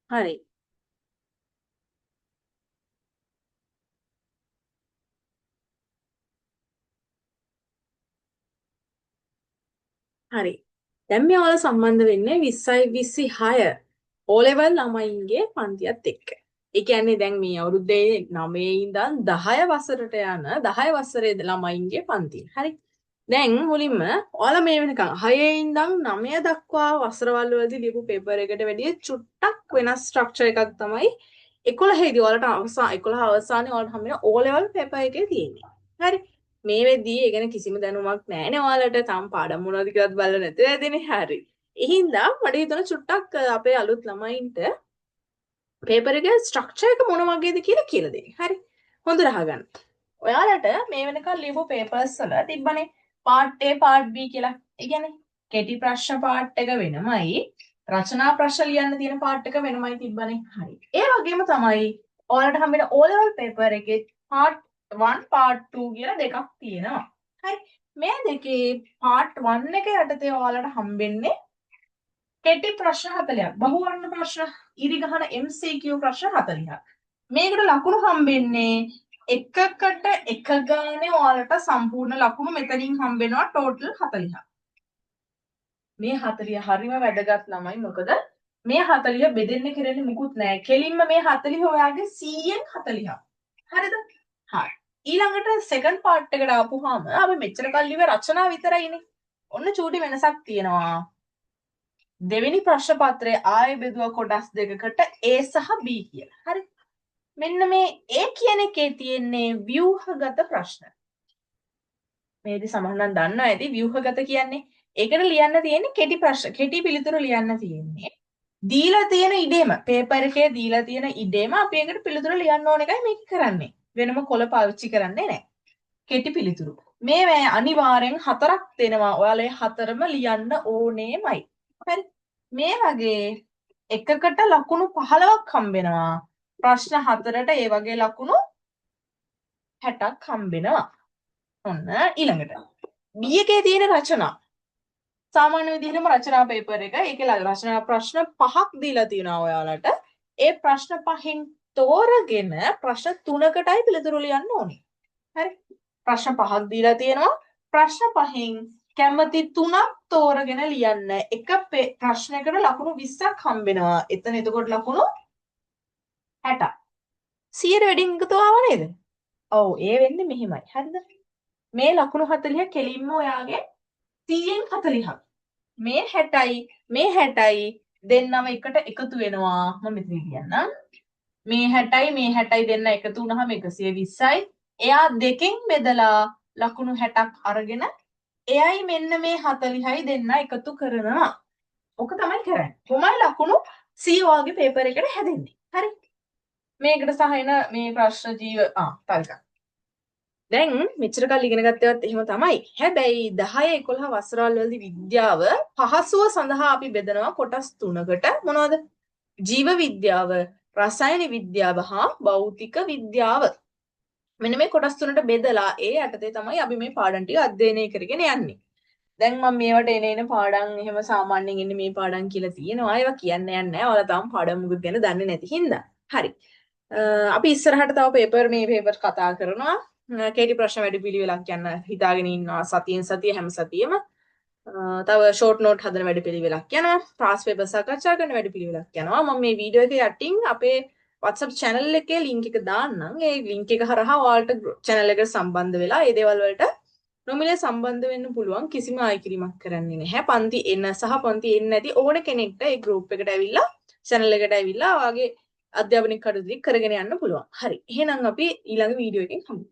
හරි. හරි. දැන් මේ ඔයාලා සම්බන්ධ වෙන්නේ 20යි 26 O level ළමයින්ගේ පන්තියත් එක්ක. ඒ කියන්නේ දැන් මේ අවුරුද්දේ 9 ඉඳන් 10 වසරට යන 10 වසරේ ළමයින්ගේ පන්තිය. හරි. දැන් මුලින්ම ඔයාලා මේ වෙනකන් 6 ඉඳන් 9 දක්වා වසරවල් වලදී ලියපු පේපර් එකට වැඩිය චුට්ටක් වෙනස් ස්ට්‍රක්චර් එකක් තමයි 11 දී ඔයාලට 11 අවසානයේ ඔයාලට හම්බ වෙන O level පේපර් එකේ තියෙන්නේ. හරි. මේ වෙද්දී ඒ ගැන කිසිම දැනුමක් නැහැනේ ඔයාලට. තාම පාඩම් මොනවද කියලාත් බලලා නැතුව ඇතිනේ. හරි. ඒ හින්දා මට හිතුණා චුට්ටක් අපේ අලුත් ළමයින්ට පේපර් එකේ ස්ට්‍රක්චර් එක මොන වගේද කියලා දෙන්න. හරි. හොඳට අහගන්න. ඔයාලට මේ වෙනකන් ලියපු පේපර්ස් වල තිබ්බනේ පාර්ට් A පාර්ට් B කියලා. ඒ කියන්නේ කෙටි ප්‍රශ්න පාර්ට් එක වෙනමයි රචනා ප්‍රශ්න ලියන්න තියෙන පාර්ට් එක වෙනමයි තිබ්බනේ. හරි. ඒ වගේම තමයි ඔයාලට හම්බෙන O level පේපර් එකේ පාර්ට් 1 පාර්ට් 2 කියලා දෙකක් තියෙනවා. හරි. මේ දෙකේ පාර්ට් 1 එක යටතේ ඔයාලට හම්බෙන්නේ කෙටි ප්‍රශ්න 40ක්. බහුවර්ණ ප්‍රශ්න ඉරිගහන MCQ ප්‍රශ්න 40ක්. මේකට ලකුණු හම්බෙන්නේ එකකට එක ගානේ ඔයාලට සම්පූර්ණ ලකුණු මෙතනින් හම්බෙනවා ටෝටල් 40ක්. මේ 40 හරිම වැදගත් ළමයි. මොකද මේ 40 බෙදෙන්න කෙරෙන්නේ මුකුත් නැහැ. කෙලින්ම මේ 40 ඔයාගේ 100න් 40ක්. හරිද? හරි. ඊළඟට සෙකන්ඩ් පාර්ට් එකට ආපුවාම අපි මෙච්චර කල් ඉව රචනා විතරයිනේ. ඔන්න චූටි වෙනසක් තියෙනවා. දෙවෙනි ප්‍රශ්න පත්‍රයේ ආයෙ බෙදුවා කොටස් දෙකකට A සහ B කියලා. හරි. මෙන්න මේ A කියන එකේ තියෙන්නේ ව්‍යුහගත ප්‍රශ්න. මේදි සමහරනම් දන්නවා ඇති ව්‍යුහගත කියන්නේ. ඒකට ලියන්න තියෙන්නේ කෙටි ප්‍රශ්න. කෙටි පිළිතුරු ලියන්න තියෙන්නේ. දීලා තියෙන ඉඩේම පේපර් එකේ දීලා තියෙන ඉඩේම අපි ඒකට පිළිතුරු ලියන්න ඕන එකයි මේක කරන්නේ. වෙනම කොළ පාවිච්චි කරන්නේ නැහැ. කෙටි පිළිතුරු. මේ අනිවාර්යෙන් 4ක් දෙනවා. ඔයාලා ඒ 4ම ලියන්න ඕනේමයි. හරි. මේ වගේ එකකට ලකුණු 15ක් හම්බෙනවා. ප්‍රශ්න 4ට ඒ වගේ ලකුණු 60ක් හම්බෙනවා. ඔන්න ඊළඟට. B එකේ තියෙන රචනා. සාමාන්‍ය විදිහටම රචනා පේපර් එක. ඒකේ රචනා ප්‍රශ්න 5ක් දීලා තියෙනවා ඔයාලට. ඒ ප්‍රශ්න 5න් තෝරගෙන ප්‍රශ්න 3කටයි පිළිතුරු ලියන්න ඕනේ. හරි. ප්‍රශ්න 5ක් දීලා තියෙනවා. ප්‍රශ්න 5න් කැමති 3ක් තෝරගෙන ලියන්න. එක ප්‍රශ්නයකට ලකුණු 20ක් හම්බෙනවා. එතන එතකොට ලකුණු 60ක්. 100ට වැඩිම එකතු ආව නේද? ඔව් ඒ වෙන්නේ මෙහිමයි. හරිද? මේ ලකුණු 40 කෙලින්ම ඔයාගේ 100න් 40ක්. මේ 60යි මේ 60යි දෙන්නම එකට එකතු වෙනවා. මම මෙතන කියන්නම්. මේ 60යි මේ 60යි දෙන්න එකතු වුණාම 120යි. එයා දෙකෙන් බෙදලා ලකුණු 60ක් අරගෙන එයයි මෙන්න මේ 40යි දෙන්න එකතු කරනවා. ඔක තමයි කරන්නේ. කොහොමයි ලකුණු 100 වාගේ පේපර් එකට හැදෙන්නේ. හරි. මේකට සහයන මේ ප්‍රශ්න ජීව තල්ක. දැන් මෙච්චර කල් ඉගෙන ගත්තේවත් එහෙම තමයි. හැබැයි 10 11 වසරවල් වලදී විද්‍යාව පහසුව සඳහා අපි බෙදනවා කොටස් 3කට. මොනවද? ජීව විද්‍යාව, රසායන විද්‍යාව හා භෞතික විද්‍යාව. මෙන්න මේ කොටස් 3ට බෙදලා ඒ යටතේ තමයි අපි මේ පාඩම් ටික අධ්‍යයනය කරගෙන යන්නේ. දැන් මම මේවට එන පාඩම් එහෙම සාමාන්‍යයෙන් එන්නේ මේ පාඩම් කියලා තියෙනවා. ඒවා කියන්න යන්නේ නැහැ. ඔයාලා තාම පාඩම් මුකුත් ගැන දන්නේ නැති හින්දා. හරි. අපි ඉස්සරහට තව පේපර් කතා කරනවා. කෙටි ප්‍රශ්න වැඩිපිළිවෙලක් යන හිතාගෙන ඉන්නවා සතියෙන් සතිය හැම සතියෙම. තව ෂෝට් නෝට් හදන වැඩිපිළිවෙලක් යනවා. පාස් පේපර් සාකච්ඡා කරන වැඩිපිළිවෙලක් යනවා. මම මේ වීඩියෝ එක යටින් අපේ WhatsApp channel එකේ link එක දාන්නම්. ඒ link එක හරහා ඔයාලට channel එකට සම්බන්ධ වෙලා ඒ දේවල් වලට නොමිලේ සම්බන්ධ වෙන්න පුළුවන්. කිසිම ආයිකිරීමක් කරන්නේ නැහැ. පන්ති එන්න සහ පන්ති එන්නේ නැති ඕන කෙනෙක්ට ඒ group එකට ඇවිල්ලා channel එකට ඇවිල්ලා ඔයාගේ අධ්‍යාපනික කටයුතු කරගෙන යන්න පුළුවන්. හරි. එහෙනම් අපි ඊළඟ වීඩියෝ එකෙන් හමු.